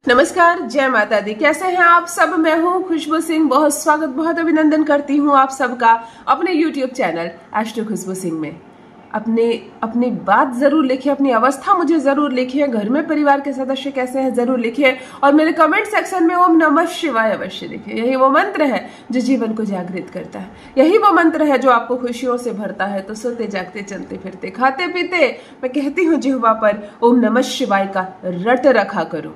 नमस्कार, जय माता दी। कैसे हैं आप सब? मैं हूं खुशबू सिंह। बहुत स्वागत, बहुत अभिनंदन करती हूं आप सबका अपने YouTube चैनल एस्ट्रो खुशबू सिंह में। अपनी बात जरूर लिखिए, अपनी अवस्था मुझे जरूर लिखिए, घर में परिवार के सदस्य कैसे हैं जरूर लिखिए, और मेरे कमेंट सेक्शन में ओम नमः शिवाय अवश्य लिखिए। यही वो मंत्र है जो जीवन को जागृत करता है, यही वो मंत्र है जो आपको खुशियों से भरता है। तो सोते जागते, चलते फिरते, खाते पीते मैं कहती हूँ जिह्वा पर ओम नमः शिवाय का रट रखा करो।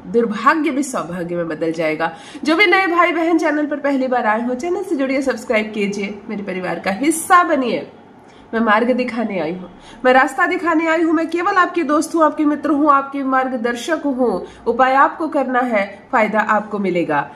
दुर्भाग्य भी सौभाग्य में बदल जाएगा। जो भी नए भाई बहन चैनल पर पहली बार आए हो, चैनल से जुड़िए, सब्सक्राइब कीजिए, मेरे परिवार का हिस्सा बनिए। मैं मार्ग दिखाने आई हूँ, मैं रास्ता दिखाने आई हूँ। मैं केवल आपकी दोस्त हूँ, आपके मित्र हूँ, आपके मार्गदर्शक हूँ। उपाय आपको करना है, फायदा आपको मिलेगा।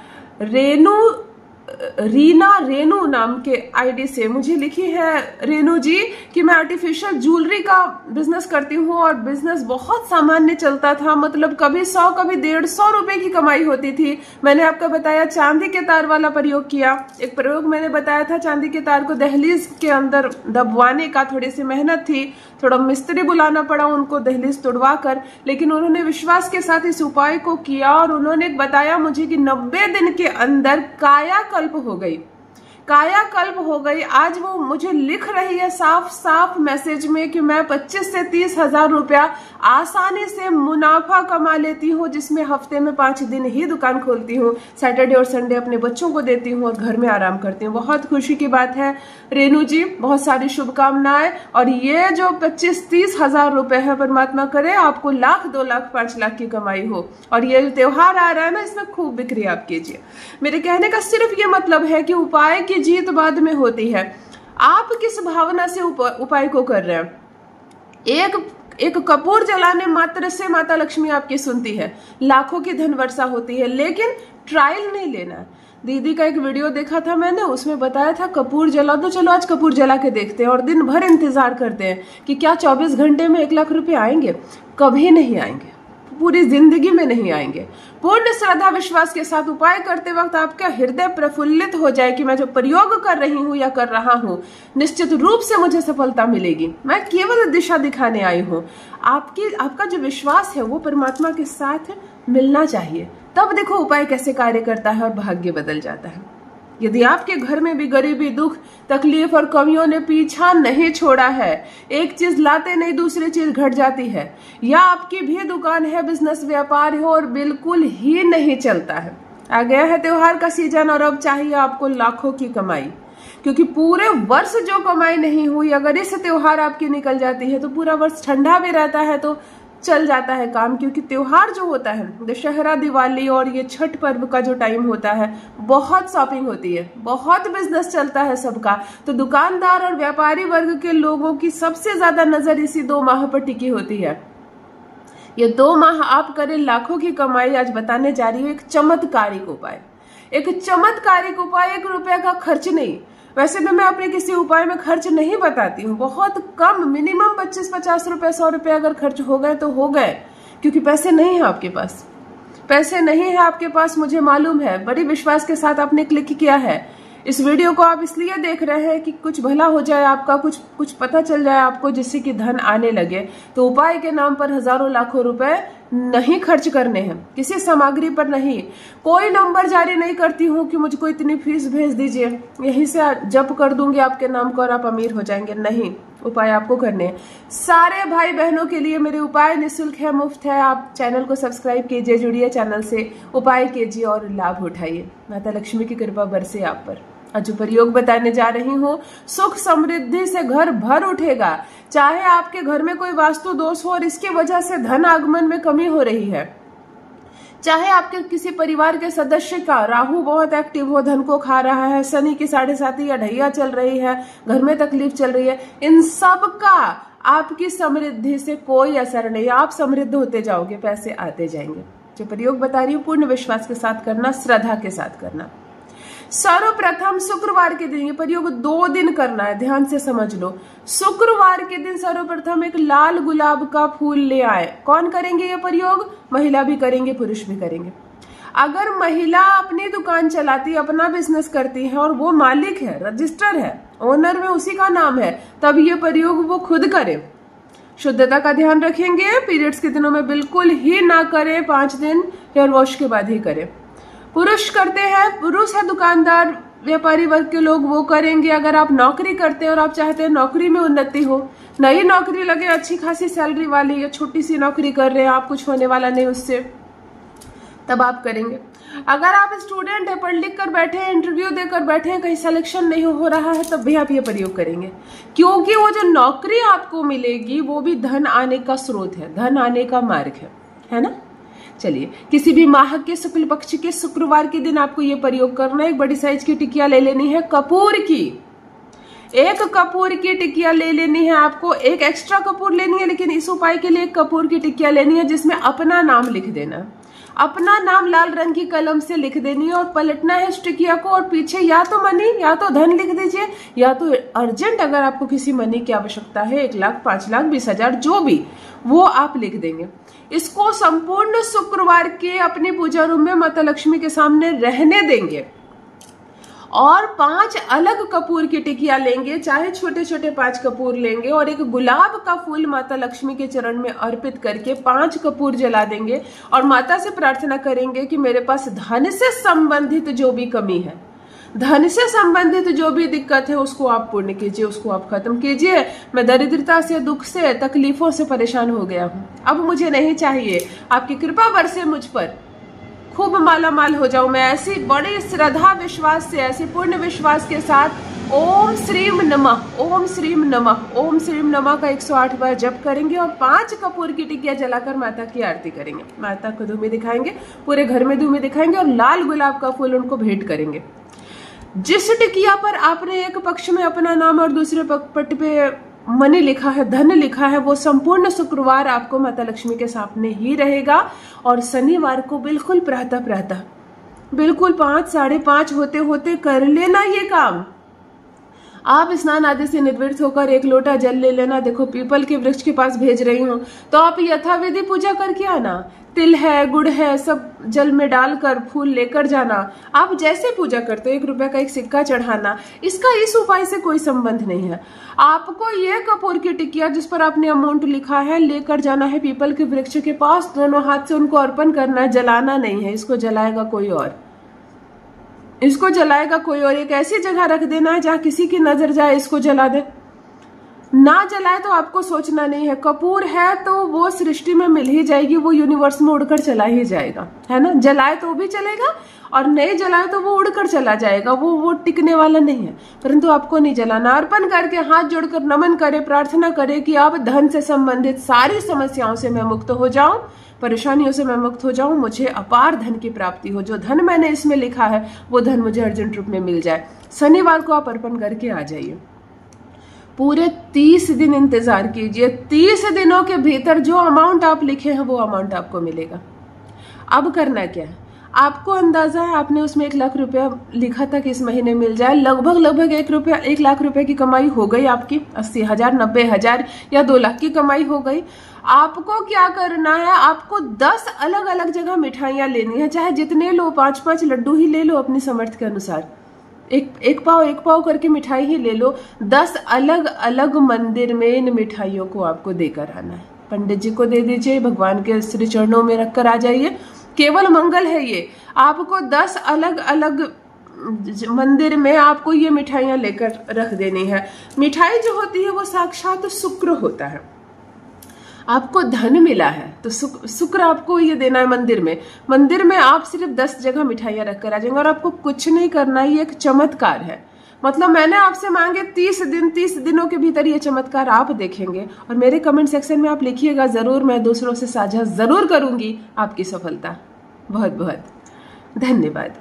रीना रेनू नाम के आईडी से मुझे लिखी है रेनू जी कि मैं आर्टिफिशियल ज्वेलरी का बिजनेस करती हूँ और बिजनेस बहुत सामान्य चलता था। मतलब कभी 100 कभी 150 रुपए की कमाई होती थी। मैंने आपको बताया चांदी के तार वाला प्रयोग किया। एक प्रयोग मैंने बताया था, चांदी के तार को दहलीज के अंदर दबवाने का। थोड़ी सी मेहनत थी, थोड़ा मिस्त्री बुलाना पड़ा उनको दहलीज तोड़वा कर, लेकिन उन्होंने विश्वास के साथ इस उपाय को किया और उन्होंने बताया मुझे कि 90 दिन के अंदर कायाकल्प हो गई, कायाकल्प हो गई। आज वो मुझे लिख रही है साफ साफ मैसेज में कि मैं 25 से 30 हजार रुपया आसानी से मुनाफा कमा लेती हूँ, जिसमें हफ्ते में 5 दिन ही दुकान खोलती हूँ। सैटरडे और संडे अपने बच्चों को देती हूँ और घर में आराम करती हूँ। बहुत खुशी की बात है रेनू जी, बहुत सारी शुभकामनाएं। और ये जो 25-30 हजार रुपए है, परमात्मा करे आपको 1 लाख 2 लाख 5 लाख की कमाई हो। और ये जो त्योहार आ रहा है ना, इसमें खूब बिक्री आप कीजिए। मेरे कहने का सिर्फ ये मतलब है कि उपाय की जीत बाद में होती है। आप किस भावना से उपाय को कर रहे हैं? एक कपूर जलाने मात्र से माता लक्ष्मी आपकी सुनती है, लाखों की धन वर्षा होती है, लेकिन ट्रायल नहीं लेना। दीदी का एक वीडियो देखा था मैंने, उसमें बताया था कपूर जला दो, चलो आज कपूर जला के देखते हैं, और दिन भर इंतजार करते हैं कि क्या 24 घंटे में 1 लाख रुपए आएंगे। कभी नहीं आएंगे, पूरी जिंदगी में नहीं आएंगे। पूर्ण श्रद्धा विश्वास के साथ उपाय करते वक्त आपका हृदय प्रफुल्लित हो जाए कि मैं जो प्रयोग कर रही हूँ या कर रहा हूँ, निश्चित रूप से मुझे सफलता मिलेगी। मैं केवल दिशा दिखाने आई हूँ। आपका जो विश्वास है वो परमात्मा के साथ मिलना चाहिए, तब देखो उपाय कैसे कार्य करता है और भाग्य बदल जाता है। यदि आपके घर में भी गरीबी, दुख, तकलीफ और कमियों ने पीछा नहीं छोड़ा है, एक चीज लाते नहीं दूसरी चीज घट जाती है, या आपकी भी दुकान है, बिजनेस व्यापार है और बिल्कुल ही नहीं चलता है, आ गया है त्योहार का सीजन और अब चाहिए आपको लाखों की कमाई, क्योंकि पूरे वर्ष जो कमाई नहीं हुई, अगर इस त्योहार आपकी निकल जाती है तो पूरा वर्ष ठंडा भी रहता है तो चल जाता है काम। क्योंकि त्योहार जो होता है, दशहरा, दिवाली और ये छठ पर्व का जो टाइम होता है, बहुत शॉपिंग होती है, बहुत बिजनेस चलता है सबका। तो दुकानदार और व्यापारी वर्ग के लोगों की सबसे ज्यादा नजर इसी 2 माह पर टिकी होती है। ये 2 माह आप करें लाखों की कमाई। आज बताने जा रही हूँ एक चमत्कारिक उपाय, एक चमत्कारिक उपाय। 1 रुपया का खर्च नहीं। वैसे भी मैं अपने किसी उपाय में खर्च नहीं बताती हूँ, बहुत कम, मिनिमम 25-50 रुपए, 100 रुपए अगर खर्च हो गए तो हो गए, क्योंकि पैसे नहीं है आपके पास, पैसे नहीं है आपके पास, मुझे मालूम है। बड़ी विश्वास के साथ आपने क्लिक किया है। इस वीडियो को आप इसलिए देख रहे हैं कि कुछ भला हो जाए आपका, कुछ पता चल जाए आपको, जिससे कि धन आने लगे। तो उपाय के नाम पर हजारों लाखों रुपए नहीं खर्च करने हैं, किसी सामग्री पर नहीं। कोई नंबर जारी नहीं करती हूँ कि मुझको इतनी फीस भेज दीजिए, यहीं से जप कर दूंगी आपके नाम को और आप अमीर हो जाएंगे। नहीं, उपाय आपको करने हैं। सारे भाई बहनों के लिए मेरे उपाय निःशुल्क है, मुफ्त है। आप चैनल को सब्सक्राइब कीजिए, जुड़िए चैनल से, उपाय कीजिए और लाभ उठाइए। माता लक्ष्मी की कृपा बरसे आप पर। आज जो प्रयोग बताने जा रही हूँ, सुख समृद्धि से घर भर उठेगा। चाहे आपके घर में कोई वास्तु दोष हो और इसके वजह से धन आगमन में कमी हो रही है, चाहे आपके किसी परिवार के सदस्य का राहु बहुत एक्टिव हो, धन को खा रहा है, शनि की 7.5 या ढैया चल रही है, घर में तकलीफ चल रही है, इन सब का आपकी समृद्धि से कोई असर नहीं। आप समृद्ध होते जाओगे, पैसे आते जाएंगे। जो प्रयोग बता रही हूँ पूर्ण विश्वास के साथ करना, श्रद्धा के साथ करना। सर्वप्रथम शुक्रवार के दिन ये प्रयोग 2 दिन करना है, ध्यान से समझ लो। शुक्रवार के दिन सर्वप्रथम एक लाल गुलाब का फूल ले आए। कौन करेंगे ये प्रयोग? महिला भी करेंगे, पुरुष भी करेंगे। अगर महिला अपनी दुकान चलाती, अपना बिजनेस करती है और वो मालिक है, रजिस्टर है, ओनर में उसी का नाम है, तब ये प्रयोग वो खुद करे। शुद्धता का ध्यान रखेंगे। पीरियड्स के दिनों में बिल्कुल ही ना करें, 5 दिन हेयर वॉश के बाद ही करें। पुरुष करते हैं, पुरुष है दुकानदार व्यापारी वर्ग के लोग, वो करेंगे। अगर आप नौकरी करते हैं और आप चाहते हैं नौकरी में उन्नति हो, नई नौकरी लगे अच्छी खासी सैलरी वाली, या छोटी सी नौकरी कर रहे हैं आप, कुछ होने वाला नहीं उससे, तब आप करेंगे। अगर आप स्टूडेंट है, पढ़ लिख कर बैठे हैं, इंटरव्यू देकर बैठे हैं, कहीं सिलेक्शन नहीं हो रहा है, तब भी आप ये प्रयोग करेंगे, क्योंकि वो जो नौकरी आपको मिलेगी वो भी धन आने का स्रोत है, धन आने का मार्ग है ना। चलिए, किसी भी माह के शुक्ल पक्ष के शुक्रवार के दिन आपको ये प्रयोग करना है। एक बड़ी साइज की टिकिया ले लेनी है कपूर की, एक कपूर की टिकिया ले लेनी है आपको। एक एक्स्ट्रा कपूर लेनी है, लेकिन इस उपाय के लिए एक कपूर की टिकिया लेनी है जिसमें अपना नाम लिख देना, अपना नाम लाल रंग की कलम से लिख देनी है और पलटना है इस टिकिया को, और पीछे या तो मनी या तो धन लिख दीजिए, या तो अर्जेंट अगर आपको किसी मनी की आवश्यकता है, 1 लाख, 5 लाख, 20,000, जो भी, वो आप लिख देंगे। इसको संपूर्ण शुक्रवार के अपने पूजा रूम में माता लक्ष्मी के सामने रहने देंगे और 5 अलग कपूर की टिकिया लेंगे, चाहे छोटे छोटे 5 कपूर लेंगे, और एक गुलाब का फूल माता लक्ष्मी के चरण में अर्पित करके 5 कपूर जला देंगे और माता से प्रार्थना करेंगे कि मेरे पास धन से संबंधित जो भी कमी है, धन से संबंधित जो भी दिक्कत है, उसको आप पूर्ण कीजिए, उसको आप खत्म कीजिए। मैं दरिद्रता से, दुख से, तकलीफों से परेशान हो गया हूँ, अब मुझे नहीं चाहिए, आपकी कृपा बरसे मुझ पर, खूब माला माल हो जाऊं मैं। ऐसी बड़ी श्रद्धा विश्वास से, ऐसी पूर्ण विश्वास के साथ ओम श्रीम नमः, ओम श्रीम नमः, ओम श्रीम नमः का 108 बार जप करेंगे और 5 कपूर की टिकिया जलाकर माता की आरती करेंगे। माता को धूमी दिखाएंगे, पूरे घर में धूमी दिखाएंगे और लाल गुलाब का फूल उनको भेंट करेंगे। जिस टिकिया पर आपने एक पक्ष में अपना नाम और दूसरे पट पे मनी लिखा है, धन लिखा है, वो संपूर्ण शुक्रवार आपको माता लक्ष्मी के सामने ही रहेगा। और शनिवार को बिल्कुल प्रातः बिल्कुल 5, 5:30 होते होते कर लेना ये काम। आप स्नान आदि से निर्वृत्त होकर 1 लोटा जल ले लेना। देखो, पीपल के वृक्ष के पास भेज रही हूँ, तो आप यथाविधि पूजा करके आना। तिल है, गुड़ है, सब जल में डालकर फूल लेकर जाना। आप जैसे पूजा करते हो, 1 रुपए का एक सिक्का चढ़ाना। इसका इस उपाय से कोई संबंध नहीं है। आपको ये कपूर की टिकिया जिस पर आपने अमाउंट लिखा है लेकर जाना है पीपल के वृक्ष के पास, दोनों हाथ से उनको अर्पण करना है, जलाना नहीं है। इसको जलाएगा कोई और, इसको जलाएगा कोई और। एक ऐसी जगह रख देना है जहां किसी की नजर जाए, इसको जला दे। ना जलाए तो आपको सोचना नहीं है। कपूर है तो वो सृष्टि में मिल ही जाएगी, वो यूनिवर्स में उड़कर चला ही जाएगा, है ना। जलाए तो भी चलेगा और नहीं जलाए तो वो उड़कर चला जाएगा, वो टिकने वाला नहीं है। परंतु आपको नहीं जलाना। अर्पण करके हाथ जोड़कर नमन करे, प्रार्थना करे कि आप धन से संबंधित सारी समस्याओं से मैं मुक्त हो जाऊं, परेशानियों से मैं मुक्त हो जाऊं, मुझे अपार धन की प्राप्ति हो। जो धन मैंने इसमें लिखा है वो धन मुझे अर्जेंट रूप में मिल जाए। शनिवार को आप अर्पण करके आ जाइए। पूरे 30 दिन इंतजार कीजिए। 30 दिनों के भीतर जो अमाउंट आप लिखे हैं वो अमाउंट आपको मिलेगा। अब करना क्या है, आपको अंदाजा है, आपने उसमें 1 लाख रुपया लिखा था कि इस महीने मिल जाए। लगभग 1 लाख रुपए की कमाई हो गई आपकी। 80,000, 90,000 या 2 लाख की कमाई हो गई। आपको क्या करना है, आपको 10 अलग अलग जगह मिठाइयां लेनी है। चाहे जितने लो, 5-5 लड्डू ही ले लो अपनी समर्थ के अनुसार। एक पाव करके मिठाई ही ले लो। 10 अलग अलग मंदिर में इन मिठाइयों को आपको देकर आना है। पंडित जी को दे दीजिए, भगवान के श्री चरणों में रखकर आ जाइए। केवल मंगल है ये। आपको 10 अलग अलग मंदिर में आपको ये मिठाइयां लेकर रख देनी है। मिठाई जो होती है वो साक्षात शुक्र होता है। आपको धन मिला है तो शुक्र आपको ये देना है मंदिर में आप सिर्फ 10 जगह मिठाइयां रखकर आ जाएंगे और आपको कुछ नहीं करना। ये एक चमत्कार है। मतलब मैंने आपसे मांगे 30 दिनों के भीतर ये चमत्कार आप देखेंगे। और मेरे कमेंट सेक्शन में आप लिखिएगा जरूर, मैं दूसरों से साझा जरूर करूंगी आपकी सफलता। बहुत बहुत धन्यवाद।